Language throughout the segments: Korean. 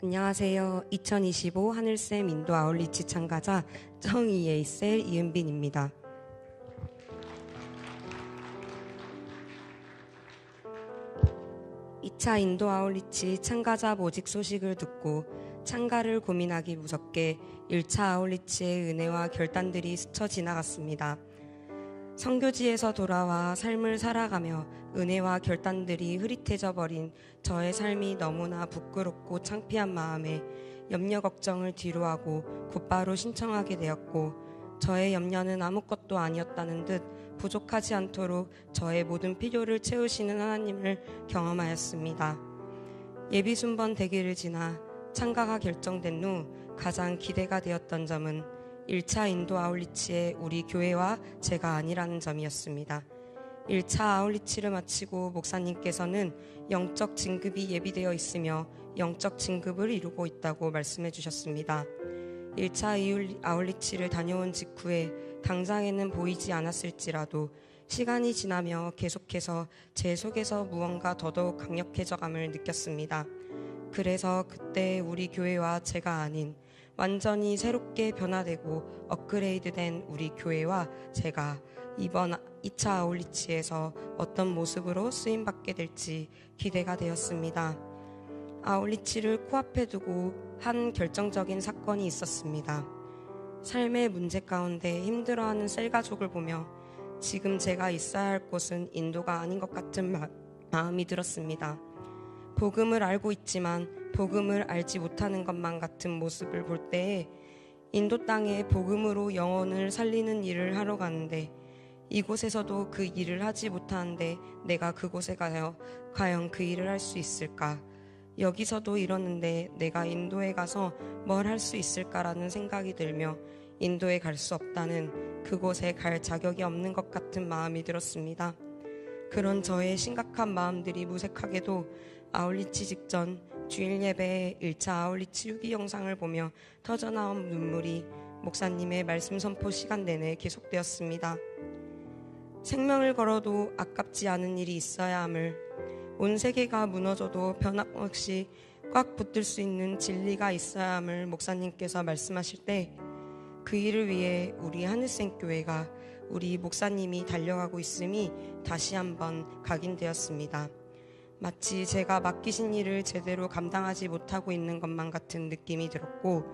안녕하세요. 2025 하늘샘 인도 아울리치 참가자 정이예이셀 이은빈입니다. 이 차 인도 아울리치 참가자 모집 소식을 듣고 참가를 고민하기 무섭게 1차 아울리치의 은혜와 결단들이 스쳐 지나갔습니다. 선교지에서 돌아와 삶을 살아가며 은혜와 결단들이 흐릿해져 버린 저의 삶이 너무나 부끄럽고 창피한 마음에 염려 걱정을 뒤로하고 곧바로 신청하게 되었고, 저의 염려는 아무것도 아니었다는 듯 부족하지 않도록 저의 모든 필요를 채우시는 하나님을 경험하였습니다. 예비 순번 대기를 지나 참가가 결정된 후 가장 기대가 되었던 점은 1차 인도 아울리치의 우리 교회와 제가 아니라는 점이었습니다. 1차 아울리치를 마치고 목사님께서는 영적 진급이 예비되어 있으며 영적 진급을 이루고 있다고 말씀해 주셨습니다. 1차 아울리치를 다녀온 직후에 당장에는 보이지 않았을지라도 시간이 지나며 계속해서 제 속에서 무언가 더더욱 강력해져감을 느꼈습니다. 그래서 그때 우리 교회와 제가 아닌 완전히 새롭게 변화되고 업그레이드된 우리 교회와 제가 이번 2차 아울리치에서 어떤 모습으로 쓰임받게 될지 기대가 되었습니다. 아울리치를 코앞에 두고 한 결정적인 사건이 있었습니다. 삶의 문제 가운데 힘들어하는 셀가족을 보며 지금 제가 있어야 할 곳은 인도가 아닌 것 같은 마음이 들었습니다. 복음을 알고 있지만 복음을 알지 못하는 것만 같은 모습을 볼 때에 인도 땅에 복음으로 영혼을 살리는 일을 하러 가는데 이곳에서도 그 일을 하지 못하는데 내가 그곳에 가서 과연 그 일을 할 수 있을까? 여기서도 이러는데 내가 인도에 가서 뭘 할 수 있을까라는 생각이 들며 인도에 갈 수 없다는, 그곳에 갈 자격이 없는 것 같은 마음이 들었습니다. 그런 저의 심각한 마음들이 무색하게도 아울리치 직전 주일 예배의 1차 아울리치 후기 영상을 보며 터져나온 눈물이 목사님의 말씀 선포 시간 내내 계속되었습니다. 생명을 걸어도 아깝지 않은 일이 있어야 함을, 온 세계가 무너져도 변함없이 꽉 붙들 수 있는 진리가 있어야 함을 목사님께서 말씀하실 때 그 일을 위해 우리 하늘샘 교회가, 우리 목사님이 달려가고 있음이 다시 한번 각인되었습니다. 마치 제가 맡기신 일을 제대로 감당하지 못하고 있는 것만 같은 느낌이 들었고,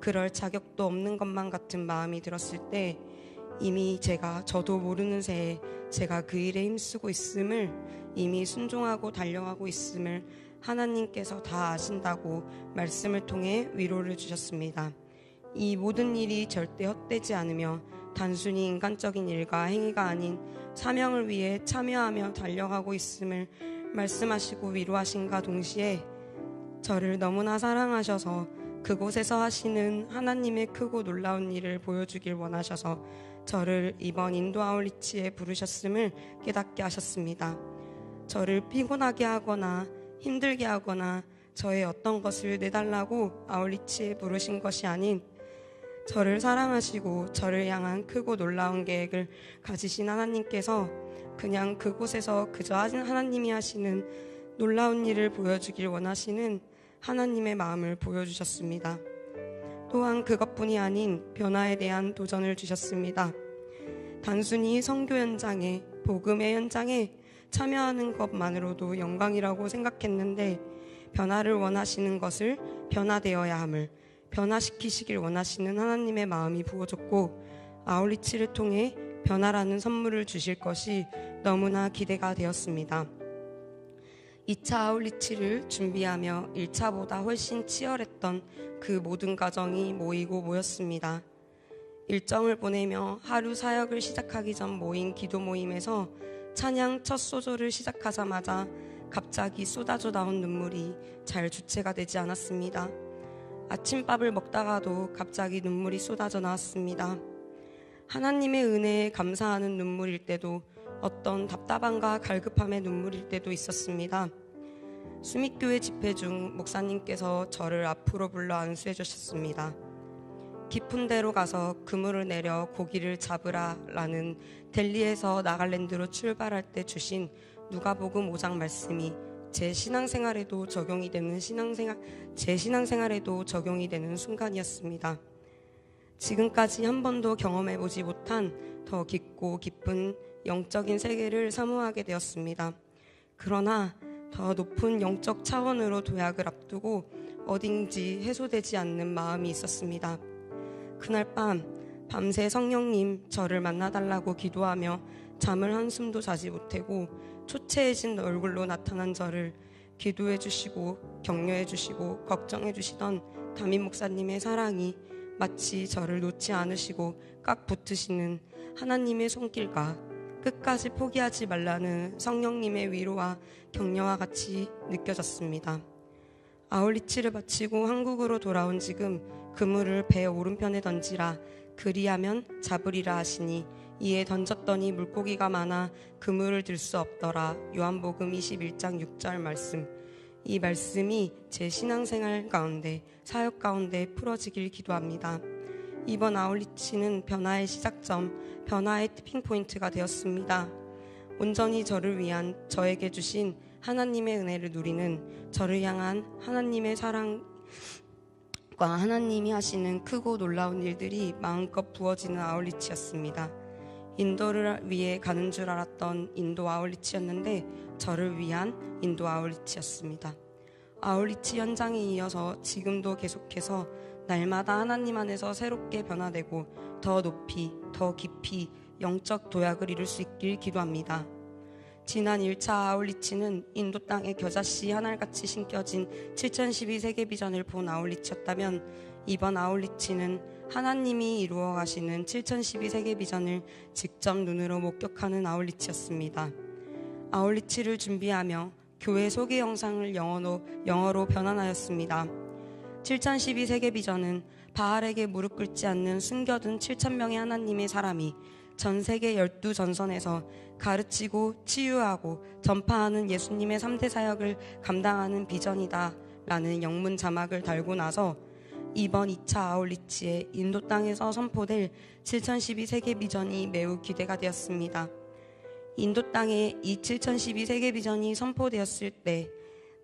그럴 자격도 없는 것만 같은 마음이 들었을 때 이미 저도 모르는 새에 제가 그 일에 힘쓰고 있음을, 이미 순종하고 달려가고 있음을 하나님께서 다 아신다고 말씀을 통해 위로를 주셨습니다. 이 모든 일이 절대 헛되지 않으며 단순히 인간적인 일과 행위가 아닌 사명을 위해 참여하며 달려가고 있음을 말씀하시고 위로하신가 동시에 저를 너무나 사랑하셔서 그곳에서 하시는 하나님의 크고 놀라운 일을 보여주길 원하셔서 저를 이번 인도 아울리치에 부르셨음을 깨닫게 하셨습니다. 저를 피곤하게 하거나 힘들게 하거나 저의 어떤 것을 내달라고 아울리치에 부르신 것이 아닌, 저를 사랑하시고 저를 향한 크고 놀라운 계획을 가지신 하나님께서 그냥 그곳에서 그저 하나님이 하시는 놀라운 일을 보여주길 원하시는 하나님의 마음을 보여주셨습니다. 또한 그것뿐이 아닌 변화에 대한 도전을 주셨습니다. 단순히 선교 현장에, 복음의 현장에 참여하는 것만으로도 영광이라고 생각했는데 변화를 원하시는 것을 변화되어야 함을 변화시키시길 원하시는 하나님의 마음이 부어졌고, 아울리치를 통해 변화라는 선물을 주실 것이 너무나 기대가 되었습니다. 2차 아울리치를 준비하며 1차보다 훨씬 치열했던 그 모든 과정이 모였습니다. 일정을 보내며 하루 사역을 시작하기 전 모인 기도 모임에서 찬양 첫 소절을 시작하자마자 갑자기 쏟아져 나온 눈물이 잘 주체가 되지 않았습니다. 아침밥을 먹다가도 갑자기 눈물이 쏟아져 나왔습니다. 하나님의 은혜에 감사하는 눈물일 때도, 어떤 답답함과 갈급함의 눈물일 때도 있었습니다. 수미교회 집회 중 목사님께서 저를 앞으로 불러 안수해 주셨습니다. 깊은 데로 가서 그물을 내려 고기를 잡으라 라는 델리에서 나갈랜드로 출발할 때 주신 누가복음 5장 말씀이 제 신앙생활에도 적용이 되는 순간이었습니다. 지금까지 한 번도 경험해보지 못한 더 깊고 깊은 영적인 세계를 사모하게 되었습니다. 그러나 더 높은 영적 차원으로 도약을 앞두고 어딘지 해소되지 않는 마음이 있었습니다. 그날 밤새 성령님 저를 만나달라고 기도하며 잠을 한숨도 자지 못하고 초췌해진 얼굴로 나타난 저를 기도해 주시고 격려해 주시고 걱정해 주시던 담임 목사님의 사랑이 마치 저를 놓지 않으시고 꽉 붙으시는 하나님의 손길과 끝까지 포기하지 말라는 성령님의 위로와 격려와 같이 느껴졌습니다. 아울리치를 마치고 한국으로 돌아온 지금 그물을 배 오른편에 던지라 그리하면 잡으리라 하시니 이에 던졌더니 물고기가 많아 그물을 들 수 없더라. 요한복음 21장 6절 말씀. 이 말씀이 제 신앙생활 가운데 사역 가운데 풀어지길 기도합니다. 이번 아울리치는 변화의 시작점, 변화의 티핑포인트가 되었습니다. 온전히 저를 위한 저에게 주신 하나님의 은혜를 누리는 저를 향한 하나님의 사랑과 하나님이 하시는 크고 놀라운 일들이 마음껏 부어지는 아울리치였습니다. 인도를 위해 가는 줄 알았던 인도 아울리치였는데 저를 위한 인도 아울리치였습니다. 아울리치 현장에 이어서 지금도 계속해서 날마다 하나님 안에서 새롭게 변화되고 더 높이 더 깊이 영적 도약을 이룰 수 있길 기도합니다. 지난 1차 아울리치는 인도 땅에 겨자씨 하늘같이 심겨진 7012 세계비전을 본 아울리치였다면 이번 아울리치는 하나님이 이루어 가시는 7012 세계비전을 직접 눈으로 목격하는 아울리치였습니다. 아울리치를 준비하며 교회 소개 영상을 영어로 변환하였습니다. 7012 세계비전은 바알에게 무릎 꿇지 않는 숨겨둔 7,000명의 하나님의 사람이 전 세계 12전선에서 가르치고 치유하고 전파하는 예수님의 3대 사역을 감당하는 비전이다 라는 영문 자막을 달고 나서 이번 2차 아울리치에 인도 땅에서 선포될 7012 세계 비전이 매우 기대가 되었습니다. 인도 땅에 이 7012 세계 비전이 선포되었을 때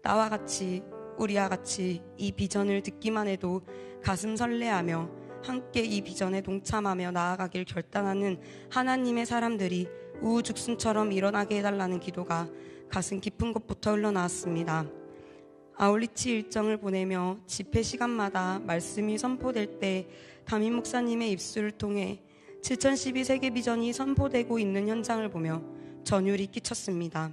나와 같이 우리와 같이 이 비전을 듣기만 해도 가슴 설레하며 함께 이 비전에 동참하며 나아가길 결단하는 하나님의 사람들이 우후죽순처럼 일어나게 해달라는 기도가 가슴 깊은 곳부터 흘러나왔습니다. 아울리치 일정을 보내며 집회 시간마다 말씀이 선포될 때 담임 목사님의 입술을 통해 7012 세계 비전이 선포되고 있는 현장을 보며 전율이 끼쳤습니다.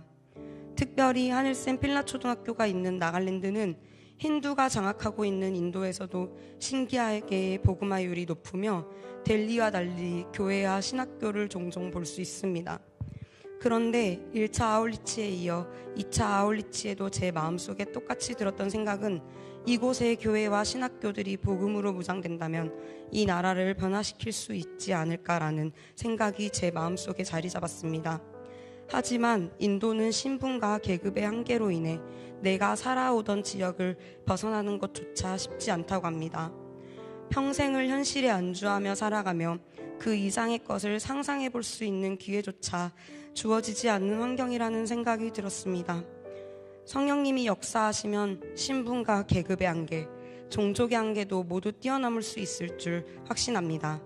특별히 하늘샘 필라 초등학교가 있는 나갈랜드는 힌두가 장악하고 있는 인도에서도 신기하게 복음화율이 높으며 델리와 달리 교회와 신학교를 종종 볼 수 있습니다. 그런데 1차 아울리치에 이어 2차 아울리치에도 제 마음속에 똑같이 들었던 생각은 이곳의 교회와 신학교들이 복음으로 무장된다면 이 나라를 변화시킬 수 있지 않을까라는 생각이 제 마음속에 자리 잡았습니다. 하지만 인도는 신분과 계급의 한계로 인해 내가 살아오던 지역을 벗어나는 것조차 쉽지 않다고 합니다. 평생을 현실에 안주하며 살아가며 그 이상의 것을 상상해 볼 수 있는 기회조차 주어지지 않는 환경이라는 생각이 들었습니다. 성령님이 역사하시면 신분과 계급의 한계, 종족의 한계도 모두 뛰어넘을 수 있을 줄 확신합니다.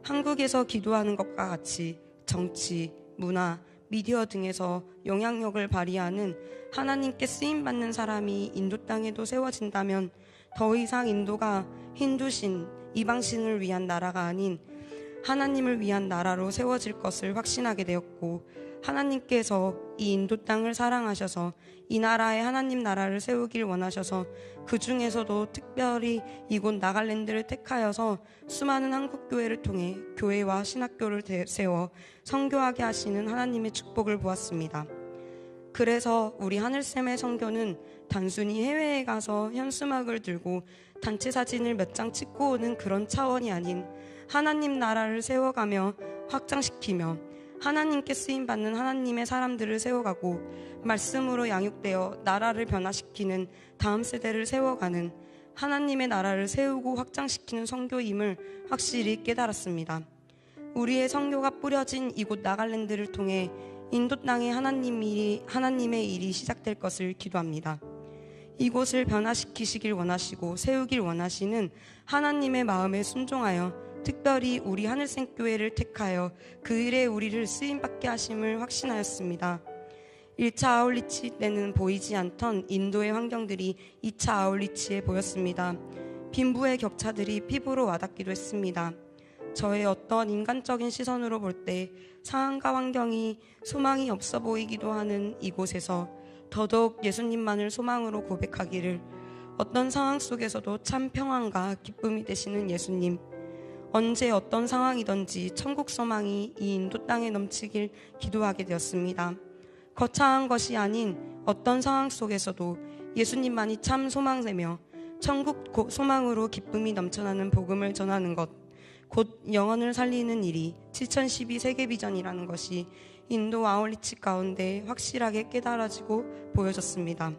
한국에서 기도하는 것과 같이 정치, 문화, 미디어 등에서 영향력을 발휘하는 하나님께 쓰임받는 사람이 인도 땅에도 세워진다면 더 이상 인도가 힌두신, 이방신을 위한 나라가 아닌 하나님을 위한 나라로 세워질 것을 확신하게 되었고 하나님께서 이 인도 땅을 사랑하셔서 이 나라에 하나님 나라를 세우길 원하셔서 그 중에서도 특별히 이곳 나갈랜드를 택하여서 수많은 한국교회를 통해 교회와 신학교를 세워 선교하게 하시는 하나님의 축복을 보았습니다. 그래서 우리 하늘샘의 선교는 단순히 해외에 가서 현수막을 들고 단체 사진을 몇 장 찍고 오는 그런 차원이 아닌 하나님 나라를 세워가며 확장시키며 하나님께 쓰임받는 하나님의 사람들을 세워가고 말씀으로 양육되어 나라를 변화시키는 다음 세대를 세워가는 하나님의 나라를 세우고 확장시키는 선교임을 확실히 깨달았습니다. 우리의 선교가 뿌려진 이곳 나갈랜드를 통해 인도 땅에 하나님의 일이 시작될 것을 기도합니다. 이곳을 변화시키시길 원하시고 세우길 원하시는 하나님의 마음에 순종하여 특별히 우리 하늘샘교회를 택하여 그 일에 우리를 쓰임받게 하심을 확신하였습니다. 1차 아울리치 때는 보이지 않던 인도의 환경들이 2차 아울리치에 보였습니다. 빈부의 격차들이 피부로 와닿기도 했습니다. 저의 어떤 인간적인 시선으로 볼 때 상황과 환경이 소망이 없어 보이기도 하는 이곳에서 더더욱 예수님만을 소망으로 고백하기를, 어떤 상황 속에서도 참 평안과 기쁨이 되시는 예수님, 언제 어떤 상황이든지 천국 소망이 이 인도 땅에 넘치길 기도하게 되었습니다. 거창한 것이 아닌 어떤 상황 속에서도 예수님만이 참 소망되며 천국 소망으로 기쁨이 넘쳐나는 복음을 전하는 것, 곧 영혼을 살리는 일이 7012 세계 비전이라는 것이 인도 아울리치 가운데 확실하게 깨달아지고 보여졌습니다.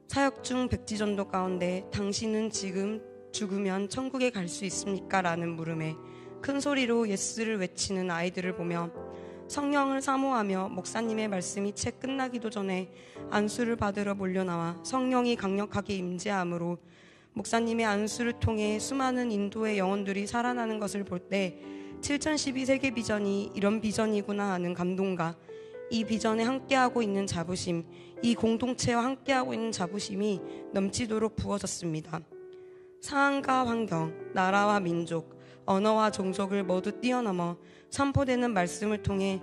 사역 중 백지전도 가운데 당신은 지금 죽으면 천국에 갈 수 있습니까? 라는 물음에 큰 소리로 예스를 외치는 아이들을 보며 성령을 사모하며 목사님의 말씀이 채 끝나기도 전에 안수를 받으러 몰려나와 성령이 강력하게 임재함으로 목사님의 안수를 통해 수많은 인도의 영혼들이 살아나는 것을 볼 때 7012 세계 비전이 이런 비전이구나 하는 감동과 이 비전에 함께하고 있는 자부심, 이 공동체와 함께하고 있는 자부심이 넘치도록 부어졌습니다. 상황과 환경, 나라와 민족, 언어와 종족을 모두 뛰어넘어 선포되는 말씀을 통해,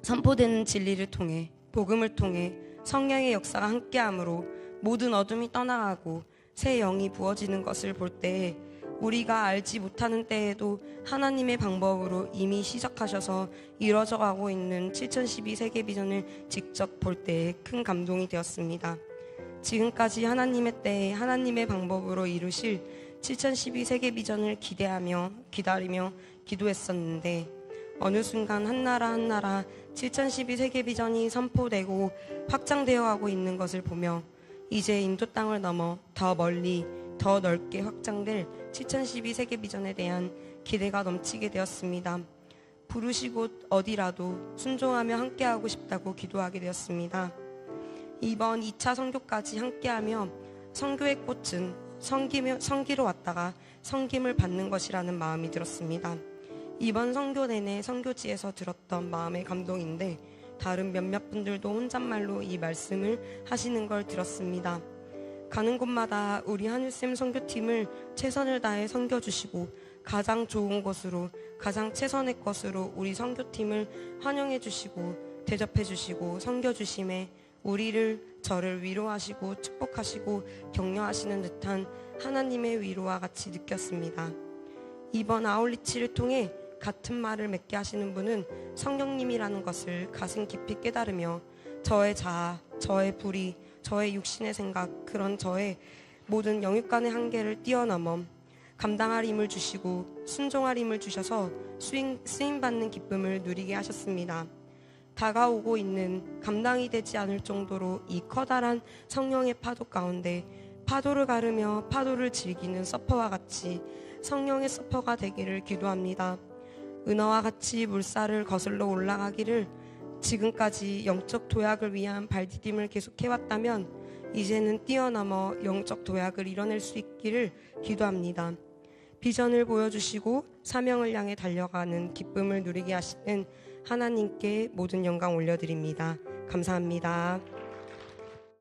선포되는 진리를 통해, 복음을 통해 성령의 역사가 함께하므로 모든 어둠이 떠나가고 새 영이 부어지는 것을 볼 때 우리가 알지 못하는 때에도 하나님의 방법으로 이미 시작하셔서 이루어져 가고 있는 7012 세계 비전을 직접 볼 때에 큰 감동이 되었습니다. 지금까지 하나님의 때에 하나님의 방법으로 이루실 7012 세계 비전을 기대하며 기다리며 기도했었는데 어느 순간 한 나라 7012 세계 비전이 선포되고 확장되어 가고 있는 것을 보며 이제 인도 땅을 넘어 더 멀리 더 넓게 확장될 7012 세계 비전에 대한 기대가 넘치게 되었습니다. 부르신 곳 어디라도 순종하며 함께하고 싶다고 기도하게 되었습니다. 이번 2차 선교까지 함께하며 선교의 꽃은 섬기러 왔다가 섬김을 받는 것이라는 마음이 들었습니다. 이번 선교 내내 선교지에서 들었던 마음의 감동인데 다른 몇몇 분들도 혼잣말로 이 말씀을 하시는 걸 들었습니다. 가는 곳마다 우리 하늘샘 선교팀을 최선을 다해 섬겨주시고 가장 좋은 곳으로 가장 최선의 것으로 우리 선교팀을 환영해 주시고 대접해 주시고 섬겨주심에 저를 위로하시고 축복하시고 격려하시는 듯한 하나님의 위로와 같이 느꼈습니다. 이번 아울리치를 통해 같은 말을 맺게 하시는 분은 성령님이라는 것을 가슴 깊이 깨달으며 저의 자아, 저의 불의, 저의 육신의 생각, 그런 저의 모든 영육간의 한계를 뛰어넘어 감당할 힘을 주시고 순종할 힘을 주셔서 쓰임받는 기쁨을 누리게 하셨습니다. 다가오고 있는 감당이 되지 않을 정도로 이 커다란 성령의 파도 가운데 파도를 가르며 파도를 즐기는 서퍼와 같이 성령의 서퍼가 되기를 기도합니다. 은어와 같이 물살을 거슬러 올라가기를 지금까지 영적 도약을 위한 발디딤을 계속해왔다면 이제는 뛰어넘어 영적 도약을 이뤄낼 수 있기를 기도합니다. 비전을 보여주시고 사명을 향해 달려가는 기쁨을 누리게 하시는 하나님께 모든 영광 올려드립니다. 감사합니다.